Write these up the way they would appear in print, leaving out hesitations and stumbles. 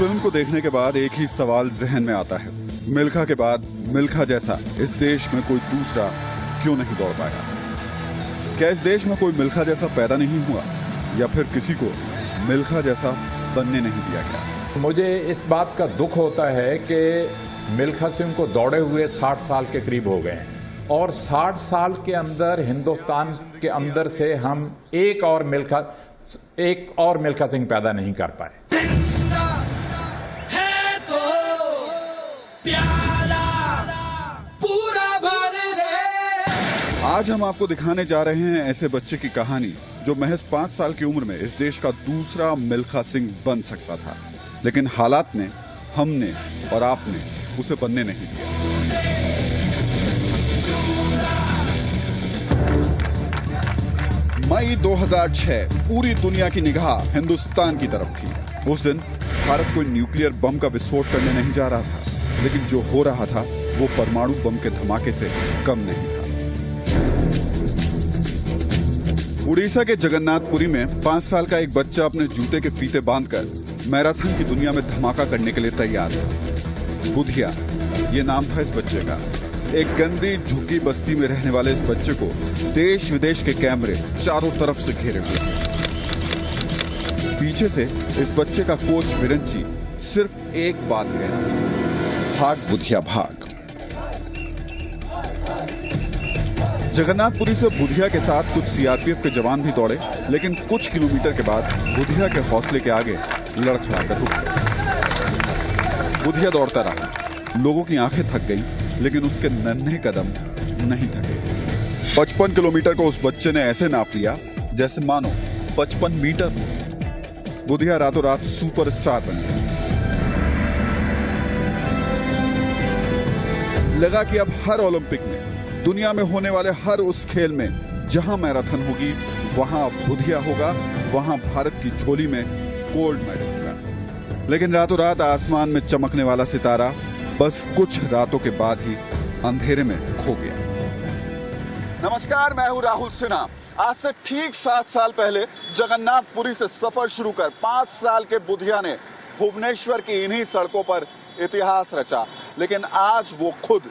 Film को देखने के बाद एक ही सवाल जहन में आता है, मिल्खा के बाद मिल्खा जैसा इस देश में कोई दूसरा क्यों नहीं दौड़ पाया? क्या इस देश में कोई मिल्खा जैसा पैदा नहीं हुआ, या फिर किसी को मिल्खा जैसा बनने नहीं दिया गया? मुझे इस बात का दुख होता है कि मिल्खा सिंह को दौड़े हुए 60 साल के करीब हो गए हैं और 60 साल के अंदर हिंदुस्तान के अंदर से हम एक और मिल्खा सिंह पैदा नहीं कर पाए। आज हम आपको दिखाने जा रहे हैं ऐसे बच्चे की कहानी जो महज 5 साल की उम्र में इस देश का दूसरा मिल्खा सिंह बन सकता था, लेकिन हालात ने, हमने और आपने उसे बनने नहीं दिया। मई 2006 पूरी दुनिया की निगाह हिंदुस्तान की तरफ थी। उस दिन भारत कोई न्यूक्लियर बम का विस्फोट करने नहीं जा रहा था, लेकिन जो हो रहा था वो परमाणु बम के धमाके से कम नहीं था। उड़ीसा के जगन्नाथपुरी में 5 साल का एक बच्चा अपने जूते के फीते बांधकर मैराथन की दुनिया में धमाका करने के लिए तैयार था। बुधिया ये नाम था इस बच्चे का। एक गंदी झुग्गी बस्ती में रहने वाले इस बच्चे को देश विदेश के कैमरे चारों तरफ से घेरे हुए थे। पीछे से इस बच्चे का कोच विरंची सिर्फ एक बात कह रहा था, भाग बुधिया भाग। जगन्नाथपुरी से बुधिया के साथ कुछ सीआरपीएफ के जवान भी दौड़े, लेकिन कुछ किलोमीटर के बाद बुधिया के हौसले के आगे लड़खड़ाकर रुक गए। बुधिया दौड़ता रहा, लोगों की आंखें थक गईं, लेकिन उसके नन्हे कदम नहीं थके। 55 किलोमीटर को उस बच्चे ने ऐसे नाप लिया जैसे मानो 55 मीटर हो। बुधिया रातों रात सुपरस्टार बन गया। लगा कि अब हर ओलंपिक में, दुनिया में होने वाले हर उस खेल में जहां मैराथन होगी वहां बुधिया होगा, वहां भारत की झोली में गोल्ड मेडल होगा। लेकिन रातों रात आसमान में चमकने वाला सितारा बस कुछ रातों के बाद ही अंधेरे में खो गया। नमस्कार, मैं हूं राहुल सिन्हा। आज से ठीक 7 साल पहले जगन्नाथपुरी से सफर शुरू कर 5 साल के बुधिया ने भुवनेश्वर की इन्हीं सड़कों पर इतिहास रचा, लेकिन आज वो खुद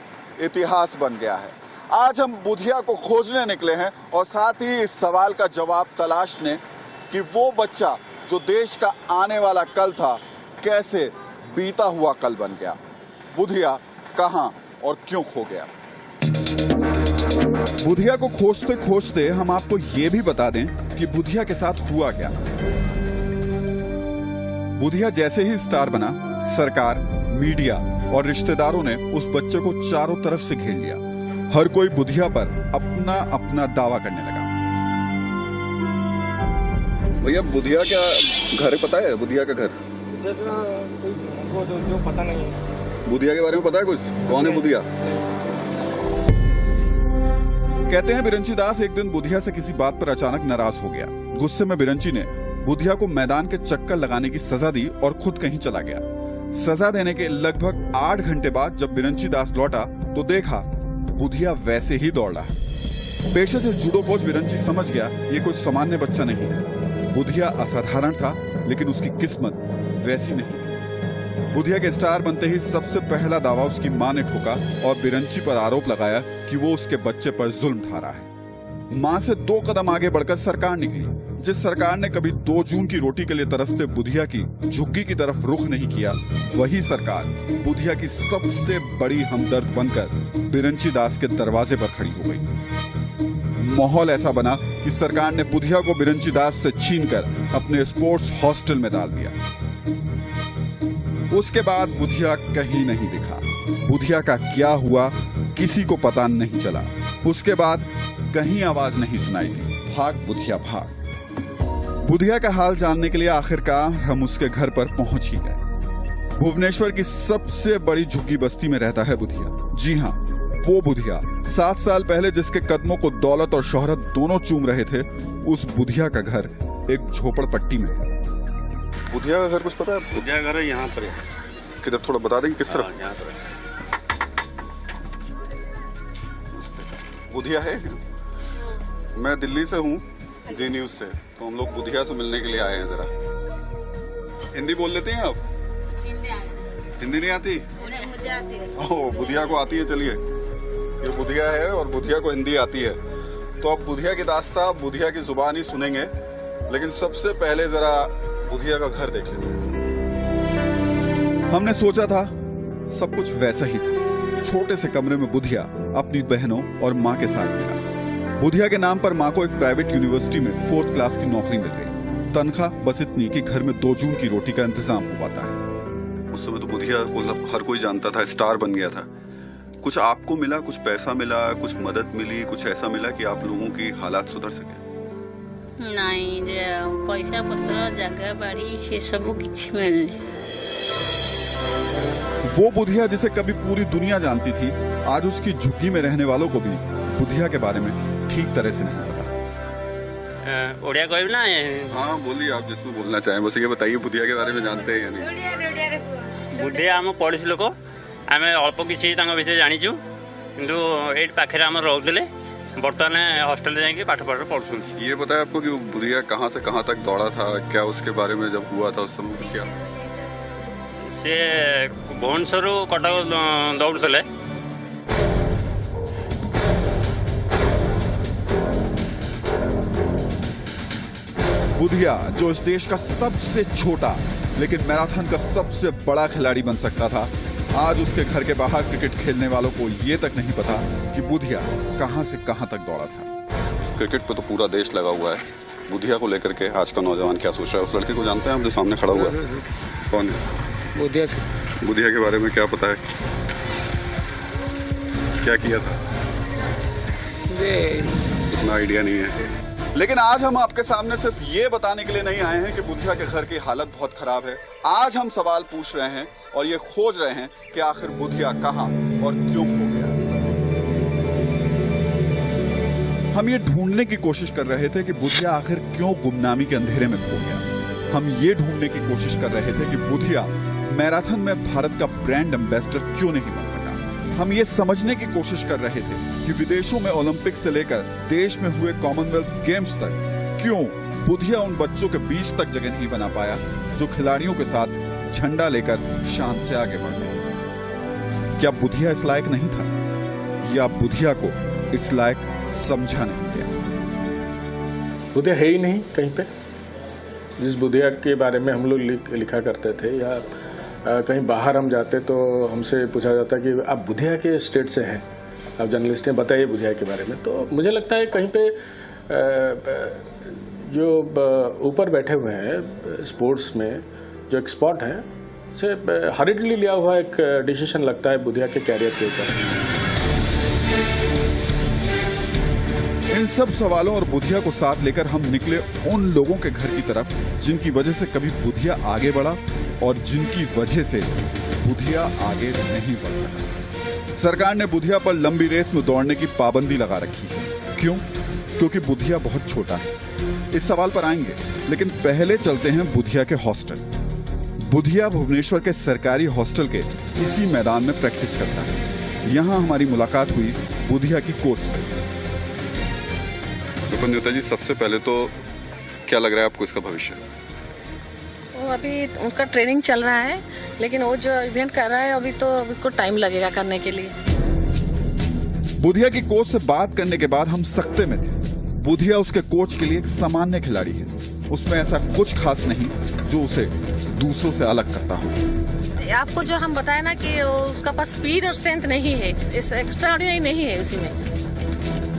इतिहास बन गया है। आज हम बुधिया को खोजने निकले हैं और साथ ही इस सवाल का जवाब तलाशने कि वो बच्चा जो देश का आने वाला कल था, कैसे बीता हुआ कल बन गया। बुधिया कहां और क्यों खो गया? बुधिया को खोजते खोजते हम आपको ये भी बता दें कि बुधिया के साथ हुआ क्या। बुधिया जैसे ही स्टार बना, सरकार, मीडिया और रिश्तेदारों ने उस बच्चे को चारों तरफ से घेर लिया। हर कोई बुधिया पर अपना अपना दावा करने लगा। भैया, बुधिया क्या घर पता है? बुधिया का घर जो पता नहीं है। बुधिया के बारे में पता है कुछ? कौन है बुधिया? कहते हैं बिरंची दास एक दिन बुधिया से किसी बात पर अचानक नाराज हो गया। गुस्से में बिरंची ने बुधिया को मैदान के चक्कर लगाने की सजा दी और खुद कहीं चला गया। सजा देने के लगभग 8 घंटे बाद जब बिरंची दास लौटा तो देखा बुधिया वैसे ही दौड़ रहा है। पेशे से जूडो कोच बिरंची समझ गया ये कोई सामान्य बच्चा नहीं है। बुधिया असाधारण था, लेकिन उसकी किस्मत वैसी नहीं थी। बुधिया के स्टार बनते ही सबसे पहला दावा उसकी मां ने ठोका और बिरंची पर आरोप लगाया कि वो उसके बच्चे पर जुल्म ढा रहा है। मां से 2 कदम आगे बढ़कर सरकार निकली। जिस सरकार ने कभी 2 जून की रोटी के लिए तरसते बुधिया की झुग्गी की तरफ रुख नहीं किया, वही सरकार बुधिया की सबसे बड़ी हमदर्द बनकर बिरंची दास के दरवाजे पर खड़ी हो गई। माहौल ऐसा बना कि सरकार ने बुधिया को बिरंची दास से छीनकर अपने स्पोर्ट्स हॉस्टल में डाल दिया। उसके बाद बुधिया कहीं नहीं दिखा। बुधिया का क्या हुआ किसी को पता नहीं चला। उसके बाद कहीं आवाज नहीं सुनाई दी, भाग बुधिया भाग। बुधिया का हाल जानने के लिए आखिरकार हम उसके घर पर पहुंच ही गए। भुवनेश्वर की सबसे बड़ी झुग्गी बस्ती में रहता है बुधिया। जी हाँ, वो बुधिया 7 साल पहले जिसके कदमों को दौलत और शोहरत दोनों चूम रहे थे, उस बुधिया का घर एक झोपड़पट्टी में है। बुधिया का घर कुछ पता है? बुधिया का घर है यहाँ पर है। किधर, थोड़ा बता देंगे किस तरफ? यहाँ पर है। बुधिया है? मैं दिल्ली से हूँ, जी न्यूज से। तो हम लोग बुधिया से मिलने के लिए आए हैं। जरा हिंदी बोल लेते हैं आप? हिंदी नहीं आती? मुझे आती है। ओह, बुधिया को आती है। चलिए, ये बुधिया है और बुधिया को हिंदी आती है। तो अब बुधिया की दास्तां बुधिया की जुबान ही सुनेंगे, लेकिन सबसे पहले जरा बुधिया का घर देख लेते हैं। हमने सोचा था सब कुछ वैसा ही था। छोटे से कमरे में बुधिया अपनी बहनों और माँ के साथ मिला। बुधिया के नाम पर माँ को एक प्राइवेट यूनिवर्सिटी में 4th क्लास की नौकरी मिल गई। तनख्वाह बस इतनी कि घर में 2 जून की रोटी का इंतजाम हो पाता है। उस समय तो बुधिया मतलब हर कोई जानता था, स्टार बन गया था। कुछ आपको मिला, कुछ पैसा मिला, कुछ मदद मिली, कुछ ऐसा मिला कि आप लोगों की हालात सुधर सके? नहीं, पैसा पत्र जगह बाड़ी से सब किछ मिलने। वो बुधिया जिसे कभी पूरी दुनिया जानती थी, आज उसकी झुग्गी में रहने वालों को भी बुधिया के बारे में ठीक तरह से नहीं पता। ओडिया कोई ना है? हाँ बोलिए, आप जिसमें बोलना चाहें। बस ये बताइए, बुधिया के बारे में जानते हैं या नहीं? बुधिया आम पढ़ी लोक, आम अल्प किसी विषय जाचु कि ये पाखे आम रोले बर्तमान हॉस्टल जाके पाठ पढ़ुं। ये पता है आपको कि बुधिया कहाँ से कहाँ तक दौड़ा था? क्या उसके बारे में जब हुआ था उस समय क्या? से भुवनेश्वर कटक दौड़े। बुधिया जो इस देश का सबसे छोटा लेकिन मैराथन का सबसे बड़ा खिलाड़ी बन सकता था, आज उसके घर के बाहर क्रिकेट खेलने वालों को ये तक नहीं पता कि बुधिया कहां से कहां तक दौड़ा था। क्रिकेट पे तो पूरा देश लगा हुआ है। बुधिया को लेकर के आज का नौजवान क्या सोच रहा है? उस लड़के को जानते हैं आप जो सामने खड़ा हुआ है? कौन है? बुधिया से। बुधिया के बारे में क्या पता है? क्या किया था? इतना आइडिया नहीं है। लेकिन आज हम आपके सामने सिर्फ ये बताने के लिए नहीं आए हैं कि बुधिया के घर की हालत बहुत खराब है। आज हम सवाल पूछ रहे हैं और ये खोज रहे हैं कि आखिर बुधिया कहां और क्यों खो गया। हम ये ढूंढने की कोशिश कर रहे थे कि बुधिया आखिर क्यों गुमनामी के अंधेरे में खो गया। हम ये ढूंढने की कोशिश कर रहे थे कि बुधिया मैराथन में भारत का ब्रांड एम्बेसडर क्यों नहीं बन सका। हम ये समझने की कोशिश कर रहे थे कि विदेशों में ओलंपिक से लेकर देश में हुए कॉमनवेल्थ गेम्स तक क्यों बुधिया उन बच्चों के बीच तक जगह नहीं बना पाया जो खिलाड़ियों के साथ झंडा लेकर शान से आगे बढ़ गए। क्या बुधिया इस लायक नहीं था या बुधिया को इस लायक समझा नहीं गया? बुधिया है ही नहीं कहीं पे। जिस बुधिया के बारे में हम लोग लिखा करते थे या कहीं बाहर हम जाते तो हमसे पूछा जाता कि आप बुधिया के स्टेट से हैं, आप जर्नलिस्ट हैं, बताइए बुधिया के बारे में। तो मुझे लगता है कहीं पे जो ऊपर बैठे हुए हैं स्पोर्ट्स में जो एक्सपर्ट हैं, से हरिडली लिया हुआ एक डिसीजन लगता है बुधिया के कैरियर के ऊपर। इन सब सवालों और बुधिया को साथ लेकर हम निकले उन लोगों के घर की तरफ जिनकी वजह से कभी बुधिया आगे बढ़ा और जिनकी वजह से बुधिया आगे नहीं बढ़ सका। सरकार ने बुधिया पर लंबी रेस में दौड़ने की पाबंदी लगा रखी है। क्यों? क्योंकि बुधिया बहुत छोटा है। इस सवाल पर आएंगे, लेकिन पहले चलते हैं बुधिया के हॉस्टल। बुधिया भुवनेश्वर के सरकारी हॉस्टल के इसी मैदान में प्रैक्टिस करता है। यहाँ हमारी मुलाकात हुई बुधिया की कोच से। पंडिता जी, सबसे पहले तो क्या लग रहा है आपको इसका भविष्य? वो अभी उनका ट्रेनिंग चल रहा है, लेकिन वो जो इवेंट कर रहा है अभी तो उसको टाइम लगेगा करने के लिए। बुधिया की कोच से बात करने के बाद हम सकते में थे। बुधिया उसके कोच के लिए एक सामान्य खिलाड़ी है। उसमें ऐसा कुछ खास नहीं जो उसे दूसरों से अलग करता हो। आपको जो हम बताए ना कि उसका पास स्पीड और स्ट्रेंथ नहीं है, इस एक्स्ट्राऑर्डिनरी नहीं है उसी में।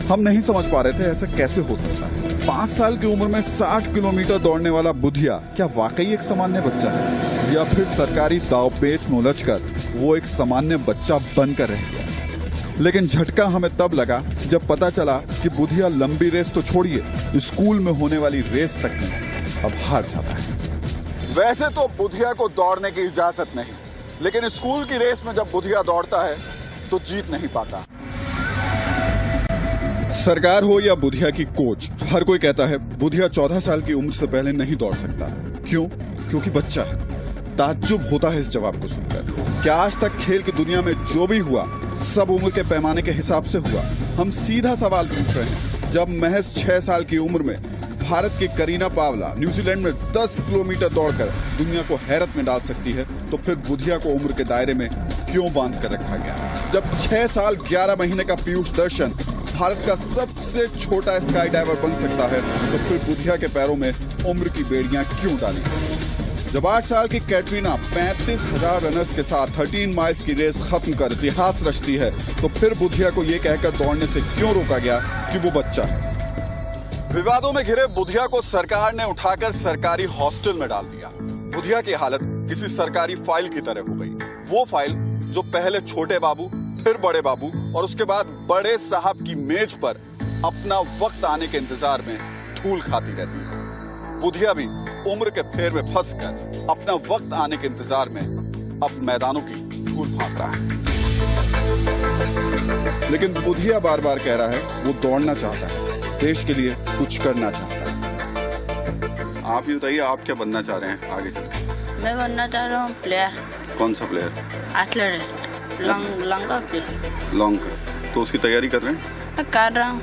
हम नहीं समझ पा रहे थे ऐसा कैसे हो सकता है। 5 साल की उम्र में 60 किलोमीटर दौड़ने वाला बुधिया क्या वाकई एक सामान्य बच्चा है या फिर सरकारी दावपेच में उलझकर वो एक सामान्य बच्चा बनकर रह गया? लेकिन झटका हमें तब लगा जब पता चला कि बुधिया लंबी रेस तो छोड़िए, स्कूल में होने वाली रेस तक में अब हार जाता है। वैसे तो बुधिया को दौड़ने की इजाजत नहीं, लेकिन स्कूल की रेस में जब बुधिया दौड़ता है तो जीत नहीं पाता। सरकार हो या बुधिया की कोच, हर कोई कहता है बुधिया 14 साल की उम्र से पहले नहीं दौड़ सकता। क्यों? क्योंकि बच्चा है। ताज्जुब होता है इस जवाब को सुनकर। क्या आज तक खेल की दुनिया में जो भी हुआ सब उम्र के पैमाने के हिसाब से हुआ? हम सीधा सवाल पूछ रहे हैं। जब महज 6 साल की उम्र में भारत की करीना पावला न्यूजीलैंड में 10 किलोमीटर दौड़कर दुनिया को हैरत में डाल सकती है, तो फिर बुधिया को उम्र के दायरे में क्यों बांध कर रखा गया? जब 6 साल 11 महीने का पीयूष दर्शन भारत का सबसे छोटा स्काई डाइवर बन सकता है, तो फिर बुधिया के पैरों में उम्र की बेड़ियां क्यों डाली? जब 8 साल की कैटरीना 35,000 रनर्स के साथ 13 माइल्स की रेस खत्म कर इतिहास रचती है, तो फिर बुधिया को ये कहकर दौड़ने से क्यों रोका गया कि वो बच्चा है? विवादों में घिरे बुधिया को सरकार ने उठाकर सरकारी हॉस्टल में डाल दिया। बुधिया की हालत किसी सरकारी फाइल की तरह हो गई। वो फाइल जो पहले छोटे बाबू, फिर बड़े बाबू और उसके बाद बड़े साहब की मेज पर अपना वक्त आने के इंतजार में धूल खाती रहती है। बुधिया भी उम्र के फेर में फंसकर अपना वक्त आने के इंतजार में अब मैदानों की धूल भाग रहा है। लेकिन बुधिया बार बार कह रहा है वो दौड़ना चाहता है, देश के लिए कुछ करना चाहता है। आप ये बताइए, आप क्या बनना चाह रहे हैं आगे चलकर? मैं बनना चाह रहा हूँ प्लेयर। कौन सा प्लेयर? एथलेट, लॉन्ग का प्लेयर। लॉन्ग का? तो उसकी तैयारी कर रहे हैं? मैं कर रहा हूँ।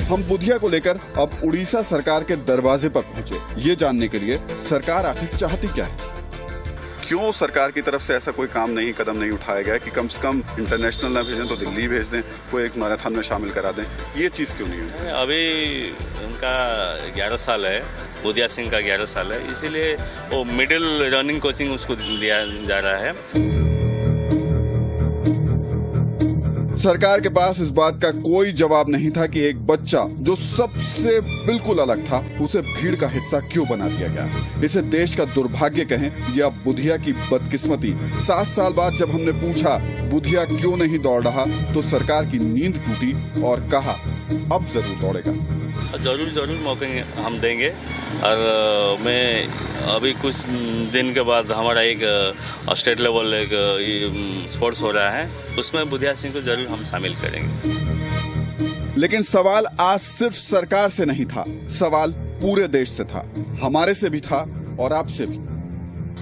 हम बुधिया को लेकर अब उड़ीसा सरकार के दरवाजे पर पहुंचे, ये जानने के लिए सरकार आखिर चाहती क्या है। क्यों सरकार की तरफ से ऐसा कोई कदम नहीं उठाया गया कि कम से कम इंटरनेशनल ना भेजें तो दिल्ली भेज दें, कोई एक मैराथन में शामिल करा दें? ये चीज क्यों नहीं हुई? अभी उनका 11 साल है, बुधिया सिंह का 11 साल है, इसीलिए वो मिडिल रनिंग कोचिंग उसको दिया जा रहा है। सरकार के पास इस बात का कोई जवाब नहीं था कि एक बच्चा जो सबसे बिल्कुल अलग था, उसे भीड़ का हिस्सा क्यों बना दिया गया। इसे देश का दुर्भाग्य कहें या बुधिया की बदकिस्मती। 7 साल बाद जब हमने पूछा बुधिया क्यों नहीं दौड़ रहा, तो सरकार की नींद टूटी और कहा अब जरूर दौड़ेगा। जरूर मौके हम देंगे। और मैं अभी कुछ दिन के बाद हमारा एक स्टेट लेवल एक स्पोर्ट्स हो रहा है, उसमें बुधिया सिंह को जरूर हम शामिल करेंगे। लेकिन सवाल आज सिर्फ सरकार से नहीं था, सवाल पूरे देश से था, हमारे से भी था और आपसे भी।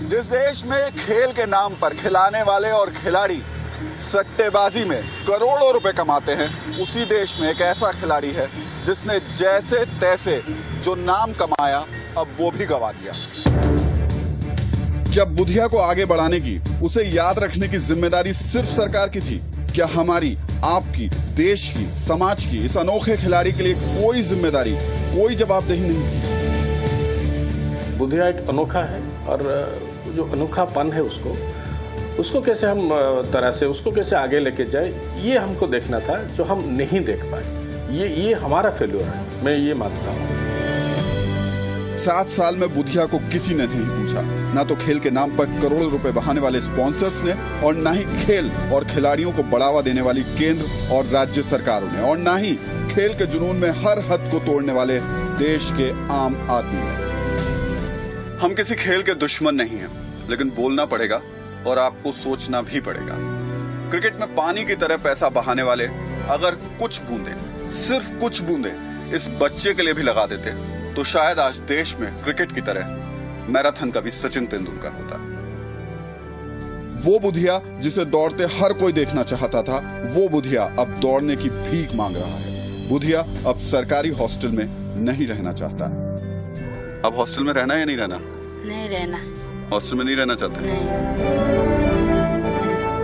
जिस देश में खेल के नाम पर खिलाने वाले और खिलाड़ी सट्टेबाजी में करोड़ों रुपए कमाते हैं, उसी देश में एक ऐसा खिलाड़ी है जिसने जैसे तैसे जो नाम कमाया अब वो भी गवा दिया। क्या बुधिया को आगे बढ़ाने की, उसे याद रखने की जिम्मेदारी सिर्फ सरकार की थी? क्या हमारी, आपकी, देश की, समाज की इस अनोखे खिलाड़ी के लिए कोई जिम्मेदारी, कोई जवाबदेही नहीं थी? बुधिया एक अनोखा है और जो अनोखापन है उसको कैसे हम तरह से उसको कैसे आगे लेके जाए, ये हमको देखना था, जो हम नहीं देख पाए। ये हमारा फेल्योर है, मैं ये मानता हूँ। 7 साल में बुधिया को किसी ने नहीं पूछा, ना तो खेल के नाम पर करोड़ों रुपए बहाने वाले स्पॉन्सर्स ने, और ना ही खेल और खिलाड़ियों को बढ़ावा देने वाली केंद्र और राज्य सरकारों ने, और ना ही खेल के जुनून में हर हद को तोड़ने वाले देश के आम आदमी ने। हम किसी खेल के दुश्मन नहीं हैं, लेकिन बोलना पड़ेगा और आपको सोचना भी पड़ेगा। क्रिकेट में पानी की तरह पैसा बहाने वाले अगर कुछ बूंदे, सिर्फ कुछ बूंदे इस बच्चे के लिए भी लगा देते, तो शायद आज देश में क्रिकेट की तरह मैराथन का भी सचिन तेंदुलकर होता। वो बुधिया जिसे दौड़ते हर कोई देखना चाहता था, वो बुधिया अब दौड़ने की भीख मांग रहा है। बुधिया अब सरकारी हॉस्टल में नहीं रहना चाहता। अब हॉस्टल में रहना है या नहीं रहना? नहीं रहना। हॉस्टल में नहीं रहना चाहता। नहीं।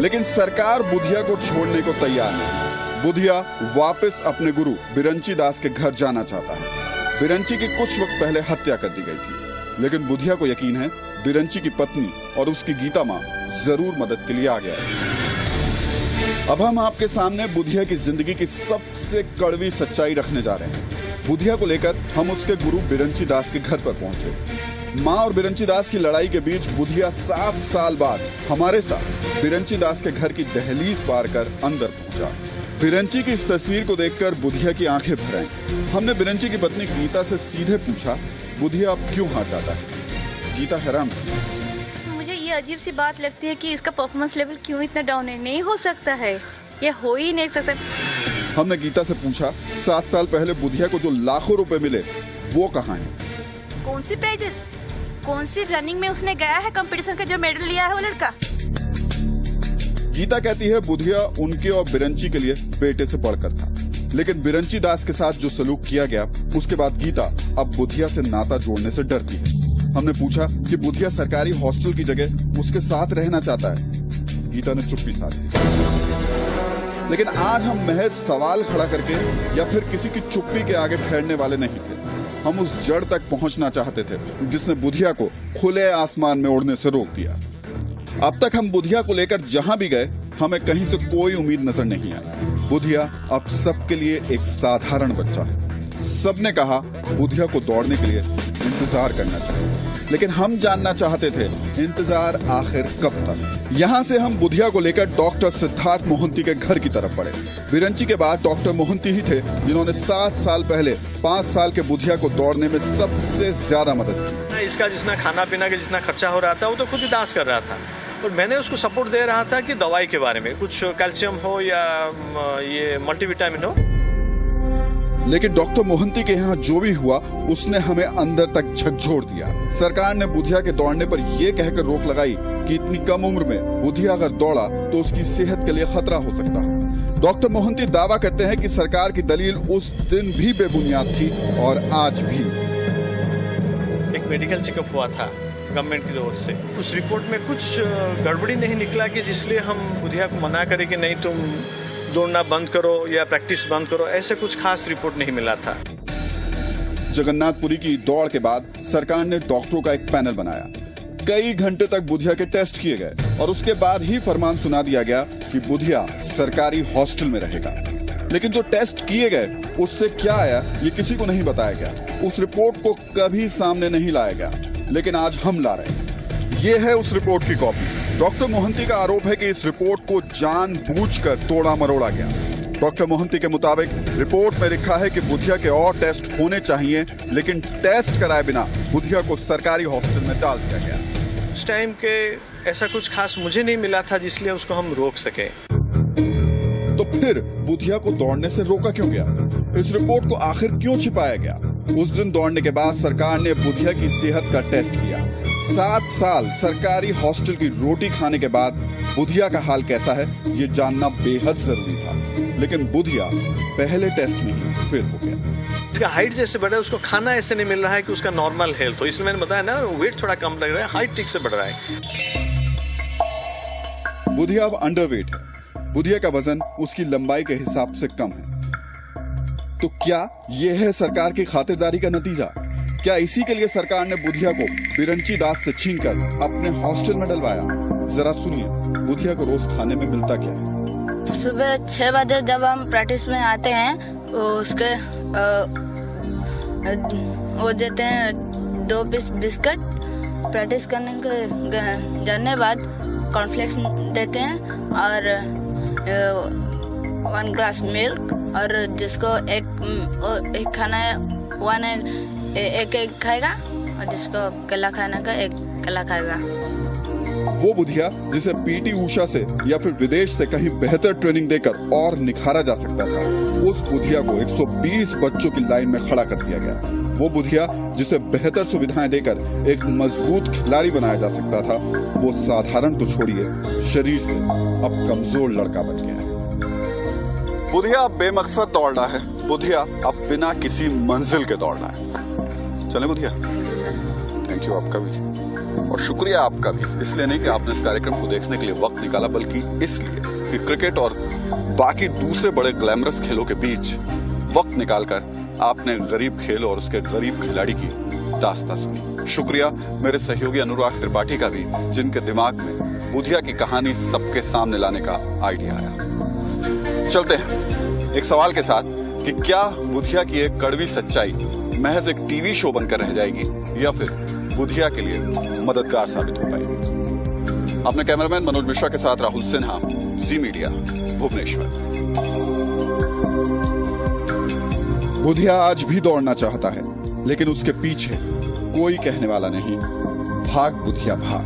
लेकिन सरकार बुधिया को छोड़ने को तैयार नहीं। बुधिया वापस अपने गुरु बिरंची दास के घर जाना चाहता है। बिरंची की कुछ वक्त पहले हत्या कर दी गई थी, लेकिन बुधिया को यकीन है बिरंची की पत्नी और उसकी गीता माँ जरूर मदद के लिए आ गया है। अब हम आपके सामने बुधिया की जिंदगी की सबसे कड़वी सच्चाई रखने जा रहे हैं। बुधिया को लेकर हम उसके गुरु बिरंची दास के घर पर पहुंचे। माँ और बिरंची दास की लड़ाई के बीच बुधिया 7 साल बाद हमारे साथ बिरंची दास के घर की दहलीज पार कर अंदर पहुंचा। बिरंची की इस तस्वीर को देखकर बुधिया की आंखें भर आईं। हमने बिरंची की पत्नी गीता से सीधे पूछा, बुधिया अब क्यों हार जाता है? गीता हैरान थी। मुझे ये अजीब सी बात लगती है कि इसका परफॉर्मेंस लेवल क्यों इतना डाउन है। नहीं हो सकता है, ये हो ही नहीं सकता। हमने गीता से पूछा 7 साल पहले बुधिया को जो लाखों रुपए मिले वो कहाँ हैं? कौन सी प्राइजेस, कौन सी रनिंग में उसने गया है कंपटीशन का जो मेडल लिया है वो लड़का? गीता कहती है बुधिया उनके और बिरंची के लिए बेटे से बढ़कर था। लेकिन बिरंची दास के साथ जो सलूक किया गया, उसके बाद गीता अब बुधिया से नाता जोड़ने से डरती है। हमने पूछा कि बुधिया सरकारी हॉस्टल की जगह उसके साथ रहना चाहता है। गीता ने चुप्पी साध ली। लेकिन आज हम महज सवाल खड़ा करके या फिर किसी की चुप्पी के आगे ठहरने वाले नहीं थे। हम उस जड़ तक पहुंचना चाहते थे जिसने बुधिया को खुले आसमान में उड़ने से रोक दिया। अब तक हम बुधिया को लेकर जहां भी गए, हमें कहीं से कोई उम्मीद नजर नहीं आई। बुधिया अब सबके लिए एक साधारण बच्चा है। सबने कहा बुधिया को दौड़ने के लिए इंतजार करना चाहिए, लेकिन हम जानना चाहते थे इंतजार आखिर कब तक। यहाँ से हम बुधिया को लेकर डॉक्टर सिद्धार्थ मोहंती के घर की तरफ बढ़े। बिरंची के बाद डॉक्टर मोहंती ही थे जिन्होंने 7 साल पहले 5 साल के बुधिया को दौड़ने में सबसे ज्यादा मदद की। इसका जितना खाना पीना का जितना खर्चा हो रहा था वो तो खुद ही दास कर रहा था, और मैंने उसको सपोर्ट दे रहा था कि दवाई के बारे में कुछ कैल्शियम हो या ये मल्टीविटामिन हो। लेकिन डॉक्टर मोहंती के यहाँ जो भी हुआ उसने हमें अंदर तक झकझोर दिया। सरकार ने बुधिया के दौड़ने पर यह कहकर रोक लगाई कि इतनी कम उम्र में बुधिया अगर दौड़ा तो उसकी सेहत के लिए खतरा हो सकता है। डॉक्टर मोहंती दावा करते हैं कि सरकार की दलील उस दिन भी बेबुनियाद थी और आज भी। एक मेडिकल चेकअप हुआ था गवर्नमेंट की ओर से, उस रिपोर्ट में कुछ गड़बड़ी नहीं निकला कि जिसलिए हम बुधिया को मना करें कि नहीं तुम दौड़ना बंद करो या प्रैक्टिस बंद करो, ऐसे कुछ खास रिपोर्ट नहीं मिला था। जगन्नाथपुरी की दौड़ के बाद सरकार ने डॉक्टरों का एक पैनल बनाया। कई घंटे तक बुधिया के टेस्ट किए गए और उसके बाद ही फरमान सुना दिया गया कि बुधिया सरकारी हॉस्टल में रहेगा। लेकिन जो टेस्ट किए गए उससे क्या आया ये किसी को नहीं बताया गया। उस रिपोर्ट को कभी सामने नहीं लाया गया, लेकिन आज हम ला रहे हैं। ये है उस रिपोर्ट की कॉपी। डॉक्टर मोहंती का आरोप है कि इस रिपोर्ट को जानबूझकर तोड़ा मरोड़ा गया। डॉक्टर मोहंती के मुताबिक रिपोर्ट में लिखा है कि बुधिया के और टेस्ट होने चाहिए, लेकिन टेस्ट कराए बिना बुधिया को सरकारी हॉस्टल में डाल दिया गया। उस टाइम के ऐसा कुछ खास मुझे नहीं मिला था जिसलिए उसको हम रोक सके। तो फिर बुधिया को दौड़ने से रोका क्यों गया? इस रिपोर्ट को आखिर क्यों छिपाया गया? उस दिन दौड़ने के बाद सरकार ने बुधिया की सेहत का टेस्ट किया। 7 साल सरकारी हॉस्टल की रोटी खाने के बाद बुधिया का हाल कैसा है ये जानना बेहद जरूरी था। लेकिन बुधिया पहले टेस्ट में ही फेल हो गया। उसका हाइट जैसे बढ़ा है, उसको खाना ऐसे नहीं मिल रहा है कि उसका नॉर्मल हेल्थ हो, इसलिए मैंने बताया ना वेट थोड़ा कम लग रहा है, हाइट ठीक से बढ़ रहा है। बुधिया अब अंडरवेट है। बुधिया का वजन उसकी लंबाई के हिसाब से कम है। तो क्या यह है सरकार की खातिरदारी का नतीजा? क्या इसी के लिए सरकार ने बुधिया को बिरंची दास से छीनकर अपने हॉस्टल में डलवाया? जरा सुनिए बुधिया को रोज खाने में मिलता क्या है। सुबह 6 बजे जब हम प्रैक्टिस में आते हैं, उसके वो देते हैं 2 पीस बिस्किट। प्रैक्टिस करने के जाने बाद कॉर्नफ्लेक्स देते हैं और 1 ग्लास मिल्क, और जिसको एक खाना है 1 एग खाएगा, और जिसको केला खाना का 1 केला खाएगा। वो बुधिया जिसे पीटी ऊषा से या फिर विदेश से कहीं बेहतर ट्रेनिंग देकर और निखारा जा सकता था, उस बुधिया को 120 बच्चों की लाइन में खड़ा कर दिया गया। वो बुधिया जिसे बेहतर सुविधाएं देकर एक मजबूत खिलाड़ी बनाया जा सकता था, वो साधारण तो छोड़िए शरीर से अब कमजोर लड़का बन गया है। बुधिया अब बेमकसद दौड़ रहा है। बुधिया अब बिना किसी मंजिल के दौड़ रहा है। चले बुधिया। थैंक यू आपका भी, और शुक्रिया आपका भी, इसलिए नहीं कि आपने इस कार्यक्रम को देखने के लिए वक्त निकाला, बल्कि इसलिए कि क्रिकेट और बाकी दूसरे बड़े ग्लैमरस खेलों के बीच वक्त निकालकर आपने गरीब खेल और उसके गरीब खिलाड़ी की दास्तां सुनी। शुक्रिया मेरे सहयोगी अनुराग त्रिपाठी का भी, जिनके दिमाग में बुधिया की कहानी सबके सामने लाने का आइडिया आया। चलते हैं एक सवाल के साथ कि क्या बुधिया की एक कड़वी सच्चाई महज एक टीवी शो बनकर रह जाएगी या फिर बुधिया के लिए मददगार साबित हो पाएगी। अपने कैमरामैन मनोज मिश्रा के साथ राहुल सिन्हा, जी मीडिया, भुवनेश्वर। बुधिया आज भी दौड़ना चाहता है, लेकिन उसके पीछे कोई कहने वाला नहीं। भाग बुधिया भाग।